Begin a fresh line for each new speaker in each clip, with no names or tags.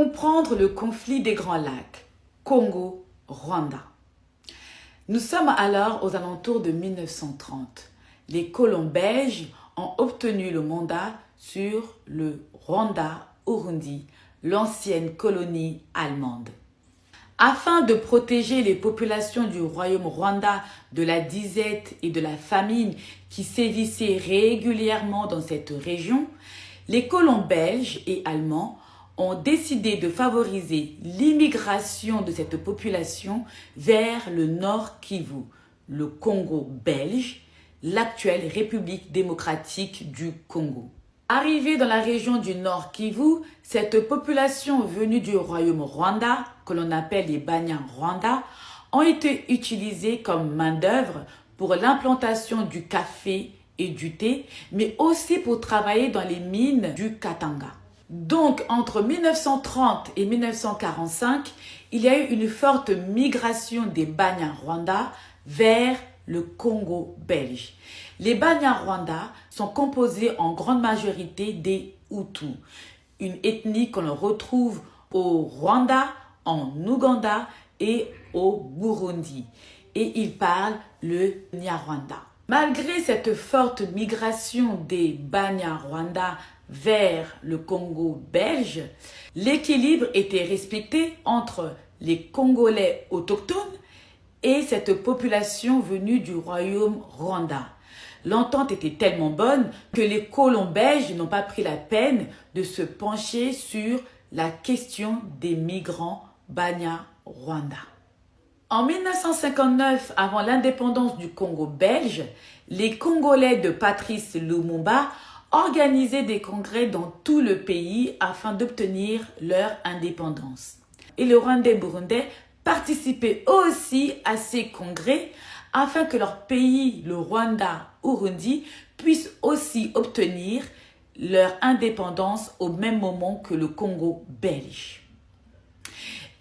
Comprendre le conflit des Grands Lacs, Congo-Rwanda. Nous sommes alors aux alentours de 1930. Les colons belges ont obtenu le mandat sur le Rwanda-Urundi, l'ancienne colonie allemande. Afin de protéger les populations du royaume Rwanda de la disette et de la famine qui sévissaient régulièrement dans cette région, les colons belges et allemands ont décidé de favoriser l'immigration de cette population vers le Nord Kivu, le Congo belge, l'actuelle République démocratique du Congo. Arrivée dans la région du Nord Kivu, cette population venue du royaume Rwanda, que l'on appelle les Banyarwanda, ont été utilisées comme main-d'œuvre pour l'implantation du café et du thé, mais aussi pour travailler dans les mines du Katanga. Donc, entre 1930 et 1945, il y a eu une forte migration des Banyarwanda vers le Congo belge. Les Banyarwanda sont composés en grande majorité des Hutus, une ethnie que l'on retrouve au Rwanda, en Ouganda et au Burundi. Et ils parlent le Nyarwanda. Malgré cette forte migration des Banyarwanda vers le Congo belge, l'équilibre était respecté entre les Congolais autochtones et cette population venue du royaume Rwanda. L'entente était tellement bonne que les colons belges n'ont pas pris la peine de se pencher sur la question des migrants Banyarwanda. En 1959, avant l'indépendance du Congo belge, les Congolais de Patrice Lumumba organisaient des congrès dans tout le pays afin d'obtenir leur indépendance. Et les Rwandais burundais participaient aussi à ces congrès afin que leur pays, le Rwanda-Urundi, puisse aussi obtenir leur indépendance au même moment que le Congo belge.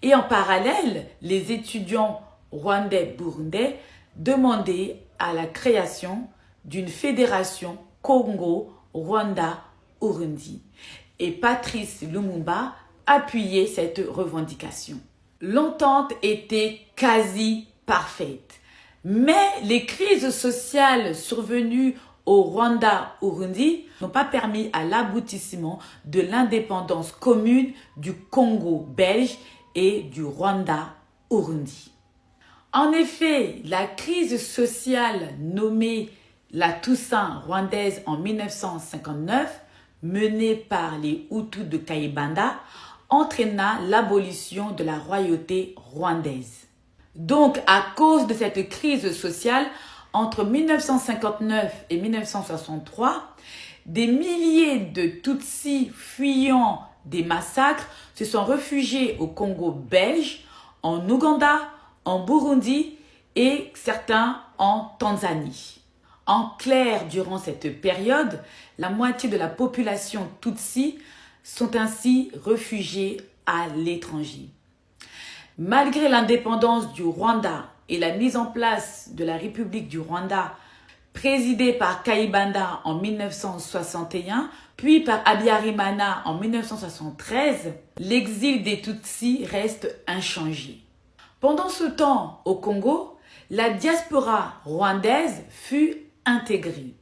Et en parallèle, les étudiants rwandais-burundais demandaient à la création d'une fédération Congo-Rwanda-Urundi. Et Patrice Lumumba appuyait cette revendication. L'entente était quasi parfaite. Mais les crises sociales survenues au Rwanda-Urundi n'ont pas permis à l'aboutissement de l'indépendance commune du Congo belge et du Rwanda-Urundi. En effet, la crise sociale nommée la Toussaint rwandaise en 1959, menée par les Hutus de Kayibanda, entraîna l'abolition de la royauté rwandaise. Donc, à cause de cette crise sociale, entre 1959 et 1963, des milliers de Tutsis fuyant des massacres se sont réfugiés au Congo belge, en Ouganda, en Burundi et certains en Tanzanie. En clair, durant cette période, la moitié de la population Tutsi sont ainsi réfugiés à l'étranger. Malgré l'indépendance du Rwanda et la mise en place de la République du Rwanda, présidée par Kayibanda en 1961, puis par Habyarimana en 1973, l'exil des Tutsis reste inchangé. Pendant ce temps, au Congo, la diaspora rwandaise fut intégrée.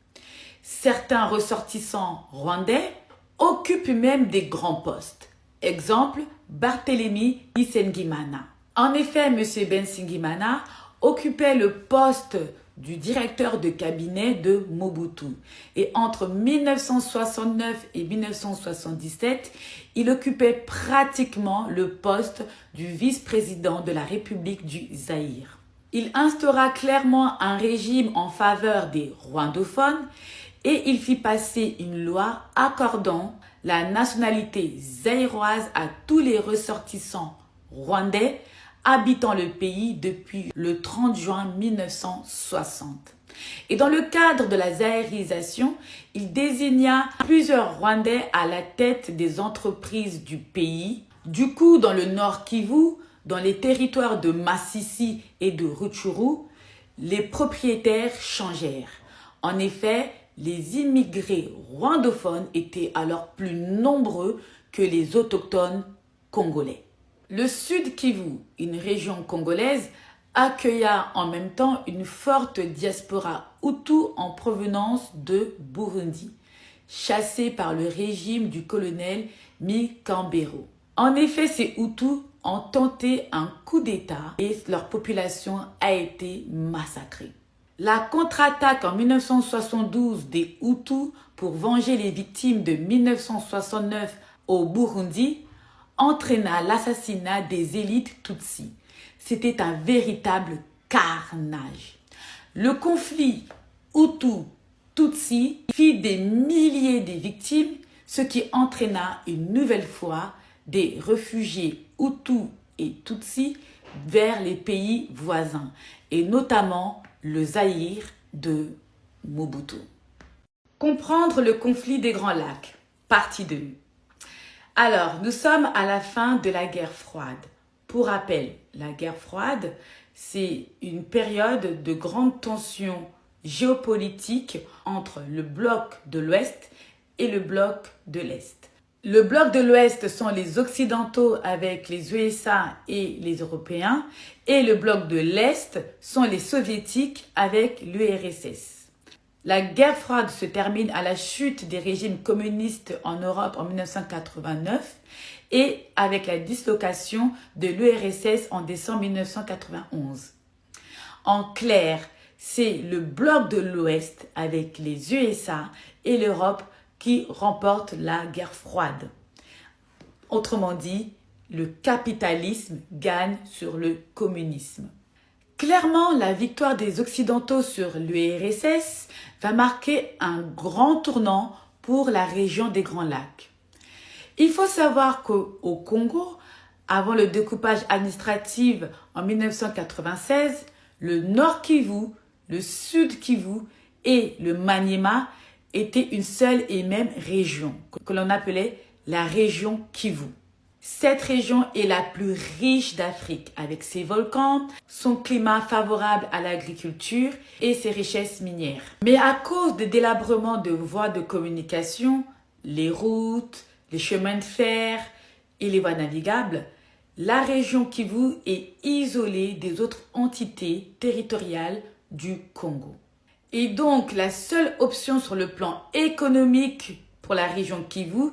Certains ressortissants rwandais occupent même des grands postes. Exemple, Barthélemy Bisengimana. En effet, M. Bisengimana occupait le poste du directeur de cabinet de Mobutu. Et entre 1969 et 1977, il occupait pratiquement le poste du vice-président de la République du Zaïre. Il instaura clairement un régime en faveur des rwandophones et il fit passer une loi accordant la nationalité zaïroise à tous les ressortissants rwandais habitant le pays depuis le 30 juin 1960. Et dans le cadre de la zaïrisation, il désigna plusieurs Rwandais à la tête des entreprises du pays. Du coup, dans le Nord Kivu, dans les territoires de Masisi et de Rutshuru, les propriétaires changèrent. En effet, les immigrés rwandophones étaient alors plus nombreux que les autochtones congolais. Le Sud Kivu, une région congolaise, accueilla en même temps une forte diaspora Hutu en provenance de Burundi, chassée par le régime du colonel Mikambero. En effet, ces Hutus ont tenté un coup d'État et leur population a été massacrée. La contre-attaque en 1972 des Hutus pour venger les victimes de 1969 au Burundi entraîna l'assassinat des élites Tutsis. C'était un véritable carnage. Le conflit Hutu-Tutsi fit des milliers de victimes, ce qui entraîna une nouvelle fois des réfugiés Hutus et Tutsis vers les pays voisins, et notamment le Zaïre de Mobutu. Comprendre le conflit des Grands Lacs, partie 2. Alors, nous sommes à la fin de la guerre froide. Pour rappel, la guerre froide, c'est une période de grande tension géopolitique entre le bloc de l'Ouest et le bloc de l'Est. Le bloc de l'Ouest sont les Occidentaux avec les USA et les Européens, et le bloc de l'Est sont les Soviétiques avec l'URSS. La guerre froide se termine à la chute des régimes communistes en Europe en 1989 et avec la dislocation de l'URSS en décembre 1991. En clair, c'est le bloc de l'Ouest avec les USA et l'Europe qui remporte la guerre froide. Autrement dit, le capitalisme gagne sur le communisme. Clairement, la victoire des Occidentaux sur l'URSS va marquer un grand tournant pour la région des Grands Lacs. Il faut savoir qu'au Congo, avant le découpage administratif en 1996, le Nord Kivu, le Sud Kivu et le Maniema étaient une seule et même région, que l'on appelait la région Kivu. Cette région est la plus riche d'Afrique avec ses volcans, son climat favorable à l'agriculture et ses richesses minières. Mais à cause des délabrements de voies de communication, les routes, les chemins de fer et les voies navigables, la région Kivu est isolée des autres entités territoriales du Congo. Et donc, la seule option sur le plan économique pour la région Kivu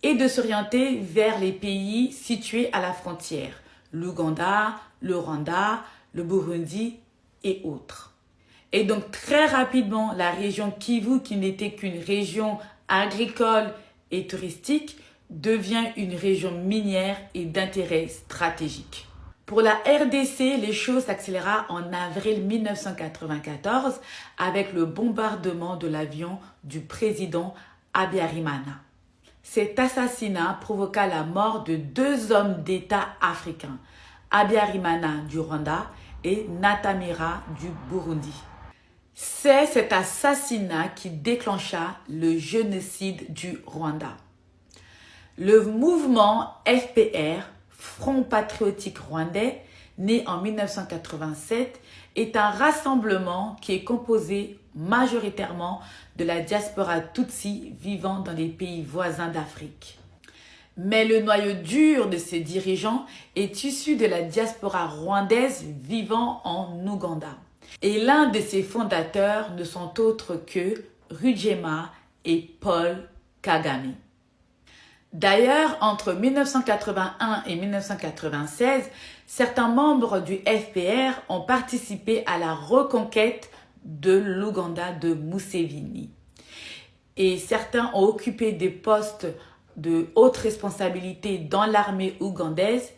est de s'orienter vers les pays situés à la frontière, l'Ouganda, le Rwanda, le Burundi et autres. Et donc, très rapidement, la région Kivu, qui n'était qu'une région agricole et touristique, devient une région minière et d'intérêt stratégique. Pour la RDC, les choses s'accéléra en avril 1994 avec le bombardement de l'avion du président Habyarimana. Cet assassinat provoqua la mort de 2 hommes d'État africains, Habyarimana du Rwanda et Ntaramira du Burundi. C'est cet assassinat qui déclencha le génocide du Rwanda. Le mouvement FPR, Front Patriotique Rwandais, né en 1987, est un rassemblement qui est composé majoritairement de la diaspora Tutsi vivant dans les pays voisins d'Afrique. Mais le noyau dur de ses dirigeants est issu de la diaspora rwandaise vivant en Ouganda. Et l'un de ses fondateurs ne sont autres que Rugema et Paul Kagame. D'ailleurs, entre 1981 et 1996, certains membres du FPR ont participé à la reconquête de l'Ouganda de Museveni. Et certains ont occupé des postes de haute responsabilité dans l'armée ougandaise,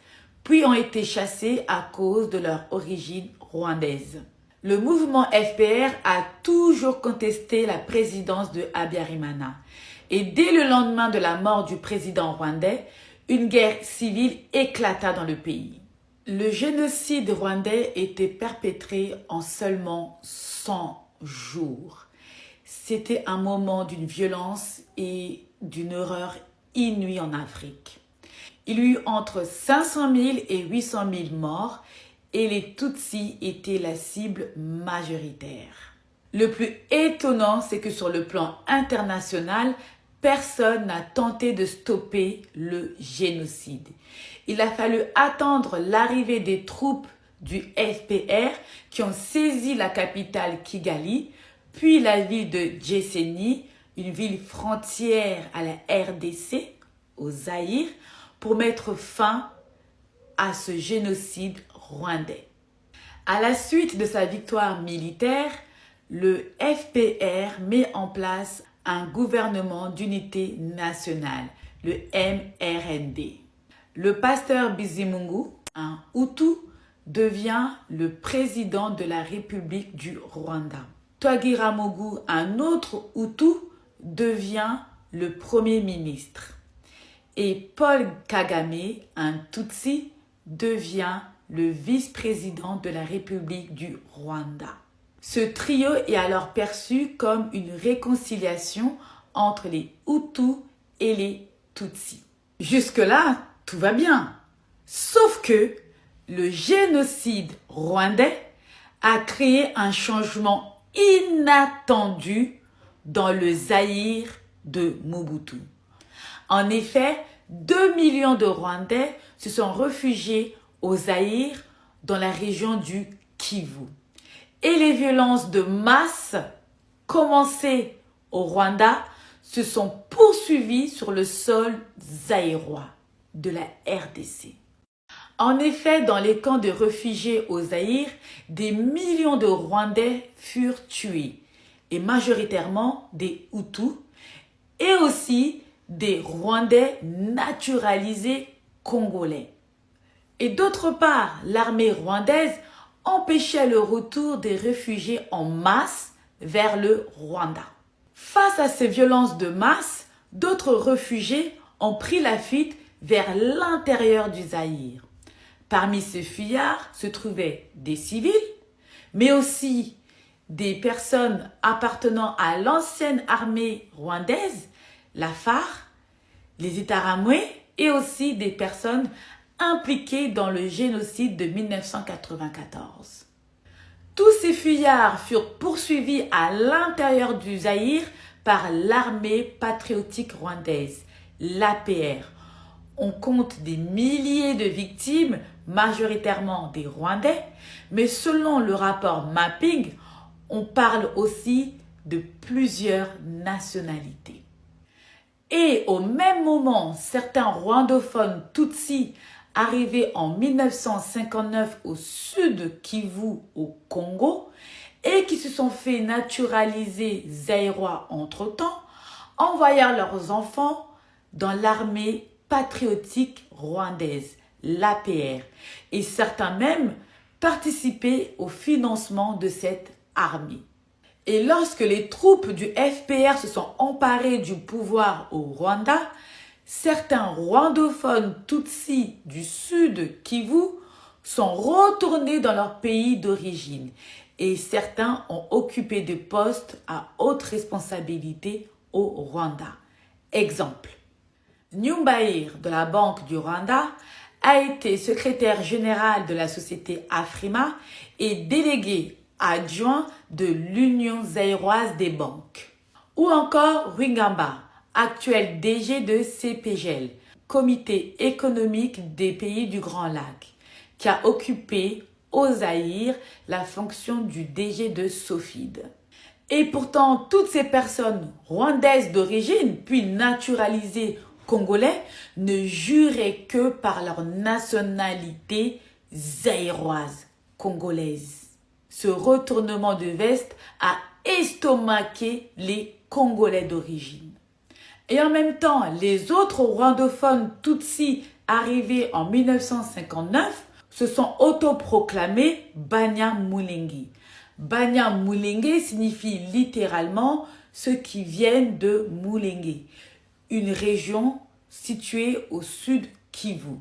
puis ont été chassés à cause de leur origine rwandaise. Le mouvement FPR a toujours contesté la présidence de Habyarimana. Et dès le lendemain de la mort du président rwandais, une guerre civile éclata dans le pays. Le génocide rwandais était perpétré en seulement 100 jours. C'était un moment d'une violence et d'une horreur inouïe en Afrique. Il y eut entre 500 000 et 800 000 morts et les Tutsis étaient la cible majoritaire. Le plus étonnant, c'est que sur le plan international, personne n'a tenté de stopper le génocide. Il a fallu attendre l'arrivée des troupes du FPR qui ont saisi la capitale Kigali, puis la ville de Gisenyi, une ville frontière à la RDC, au Zaïre, pour mettre fin à ce génocide rwandais. À la suite de sa victoire militaire, le FPR met en place un gouvernement d'unité nationale, le MRND. Le pasteur Bizimungu, un Hutu, devient le président de la République du Rwanda. Twagiramungu, un autre Hutu, devient le premier ministre. Et Paul Kagame, un Tutsi, devient le vice-président de la République du Rwanda. Ce trio est alors perçu comme une réconciliation entre les Hutus et les Tutsis. Jusque-là, tout va bien. Sauf que le génocide rwandais a créé un changement inattendu dans le Zaïre de Mobutu. En effet, 2 millions de Rwandais se sont réfugiés au Zaïre dans la région du Kivu. Et les violences de masse commencées au Rwanda se sont poursuivies sur le sol zaïrois de la RDC. En effet, dans les camps de réfugiés au Zaïre, des millions de Rwandais furent tués, et majoritairement des Hutus, et aussi des Rwandais naturalisés congolais. Et d'autre part, l'armée rwandaise empêchait le retour des réfugiés en masse vers le Rwanda. Face à ces violences de masse, d'autres réfugiés ont pris la fuite vers l'intérieur du Zaïre. Parmi ces fuyards se trouvaient des civils, mais aussi des personnes appartenant à l'ancienne armée rwandaise, la FARC, les Itaramwe, et aussi des personnes impliqués dans le génocide de 1994. Tous ces fuyards furent poursuivis à l'intérieur du Zaïre par l'armée patriotique rwandaise, l'APR. On compte des milliers de victimes, majoritairement des Rwandais, mais selon le rapport Mapping, on parle aussi de plusieurs nationalités. Et au même moment, certains rwandophones Tutsis arrivés en 1959 au sud Kivu au Congo et qui se sont fait naturaliser zaïrois entre-temps, envoyèrent leurs enfants dans l'armée patriotique rwandaise, l'APR, et certains même participaient au financement de cette armée. Et lorsque les troupes du FPR se sont emparées du pouvoir au Rwanda, certains rwandophones Tutsis du sud Kivu sont retournés dans leur pays d'origine et certains ont occupé des postes à haute responsabilité au Rwanda. Exemple, Nyumbaïr de la Banque du Rwanda a été secrétaire général de la société Afrima et délégué adjoint de l'Union zaïroise des banques. Ou encore Rwingamba, actuel DG de CPGL, Comité économique des pays du Grand Lac, qui a occupé au Zaïre la fonction du DG de Sofid. Et pourtant, toutes ces personnes rwandaises d'origine, puis naturalisées congolais, ne juraient que par leur nationalité zaïroise, congolaise. Ce retournement de veste a estomaqué les Congolais d'origine. Et en même temps, les autres rwandophones Tutsis arrivés en 1959 se sont autoproclamés Banyamulenge. Banyamulenge signifie littéralement ceux qui viennent de Mulenge, une région située au sud Kivu.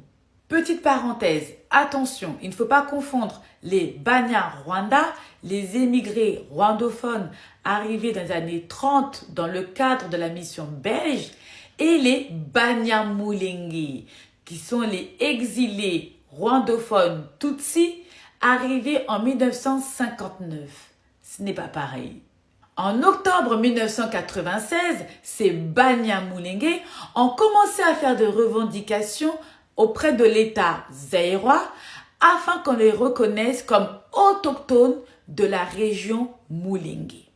Petite parenthèse, attention, il ne faut pas confondre les Banyarwanda, les émigrés rwandophones arrivés dans les années 30 dans le cadre de la mission belge, et les Banyamulenge, qui sont les exilés rwandophones Tutsis arrivés en 1959. Ce n'est pas pareil. En octobre 1996, ces Banyamulenge ont commencé à faire des revendications auprès de l'État zaïrois afin qu'on les reconnaisse comme autochtones de la région Mulenge.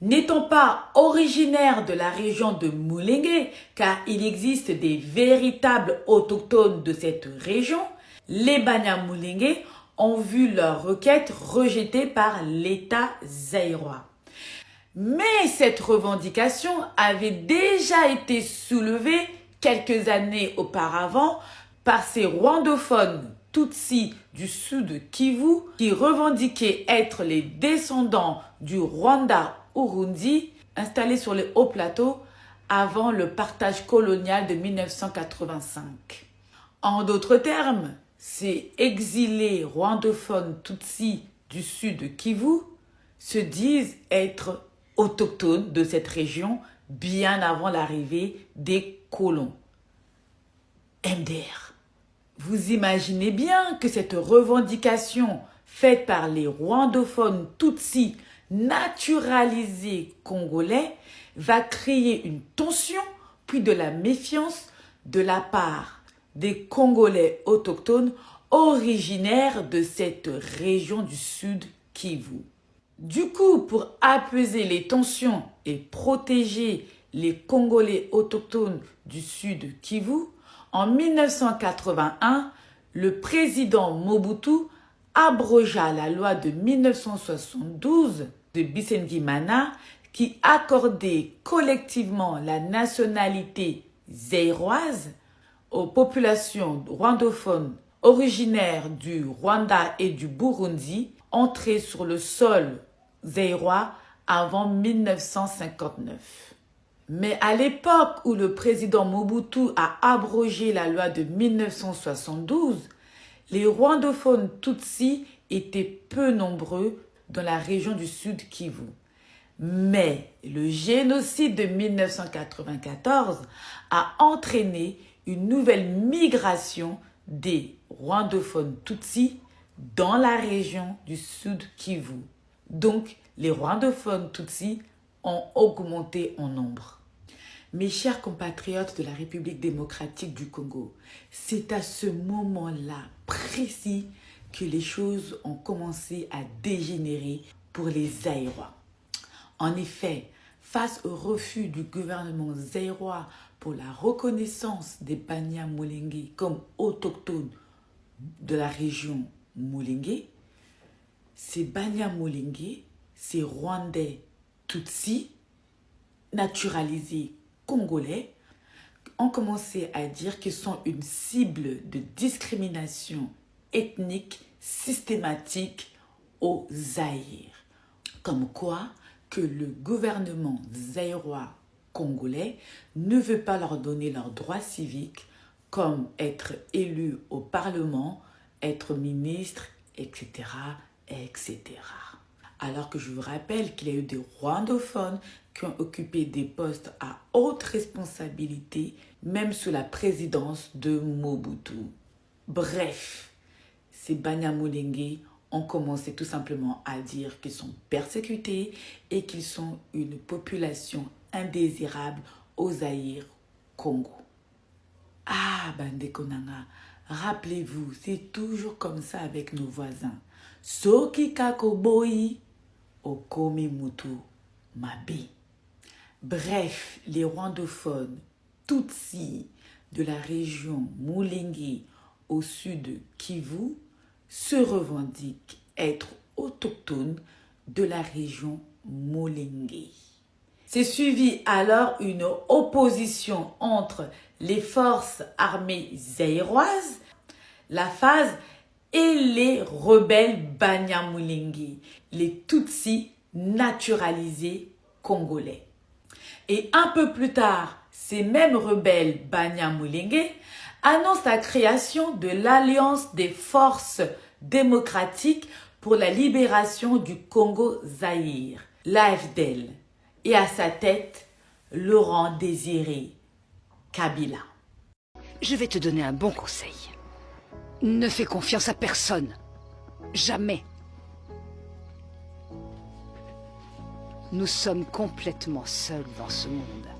N'étant pas originaires de la région de Mulenge, car il existe des véritables autochtones de cette région, les Banyamulenge ont vu leur requête rejetée par l'État zaïrois. Mais cette revendication avait déjà été soulevée quelques années auparavant par ces rwandophones Tutsis du sud Kivu qui revendiquaient être les descendants du Rwanda-Urundi installé sur les hauts plateaux avant le partage colonial de 1985. En d'autres termes, ces exilés rwandophones Tutsis du sud Kivu se disent être autochtones de cette région bien avant l'arrivée des colons. MDR. Vous imaginez bien que cette revendication faite par les rwandophones Tutsis naturalisés congolais va créer une tension puis de la méfiance de la part des Congolais autochtones originaires de cette région du sud Kivu. Du coup, pour apaiser les tensions et protéger les Congolais autochtones du sud Kivu, en 1981, le président Mobutu abrogea la loi de 1972 de Bisengimana qui accordait collectivement la nationalité zaïroise aux populations rwandophones originaires du Rwanda et du Burundi entrées sur le sol zaïrois avant 1959. Mais à l'époque où le président Mobutu a abrogé la loi de 1972, les rwandophones Tutsis étaient peu nombreux dans la région du sud Kivu. Mais le génocide de 1994 a entraîné une nouvelle migration des rwandophones Tutsis dans la région du sud Kivu. Donc, les rwandophones Tutsis ont augmenté en nombre. Mes chers compatriotes de la République démocratique du Congo, c'est à ce moment-là précis que les choses ont commencé à dégénérer pour les Zaïrois. En effet, face au refus du gouvernement zaïrois pour la reconnaissance des Banyamulenge comme autochtones de la région Mulenge, ces Banyamulenge, ces Rwandais Tutsis, naturalisés congolais, ont commencé à dire qu'ils sont une cible de discrimination ethnique systématique au Zaïre. Comme quoi que le gouvernement zaïrois congolais ne veut pas leur donner leurs droits civiques comme être élu au Parlement, être ministre, etc., etc. Alors que je vous rappelle qu'il y a eu des rwandophones qui ont occupé des postes à haute responsabilité, même sous la présidence de Mobutu. Bref, ces Banyamulenge ont commencé tout simplement à dire qu'ils sont persécutés et qu'ils sont une population indésirable au Zaïre, Congo. Ah, Bandekonanga, rappelez-vous, c'est toujours comme ça avec nos voisins. Soki kakoboi, okomi mutu mabi. Bref, les rwandophones Tutsis de la région Mulenge au sud Kivu se revendiquent être autochtones de la région Mulenge. C'est suivi alors une opposition entre les forces armées zaïroises, la phase et les rebelles Banyamulenge, les Tutsis naturalisés congolais. Et un peu plus tard, ces mêmes rebelles Banyamulenge annoncent la création de l'Alliance des forces démocratiques pour la libération du Congo-Zaïre, l'AFDEL, et à sa tête, Laurent Désiré Kabila.
Je vais te donner un bon conseil. Ne fais confiance à personne. Jamais. Nous sommes complètement seuls dans ce monde.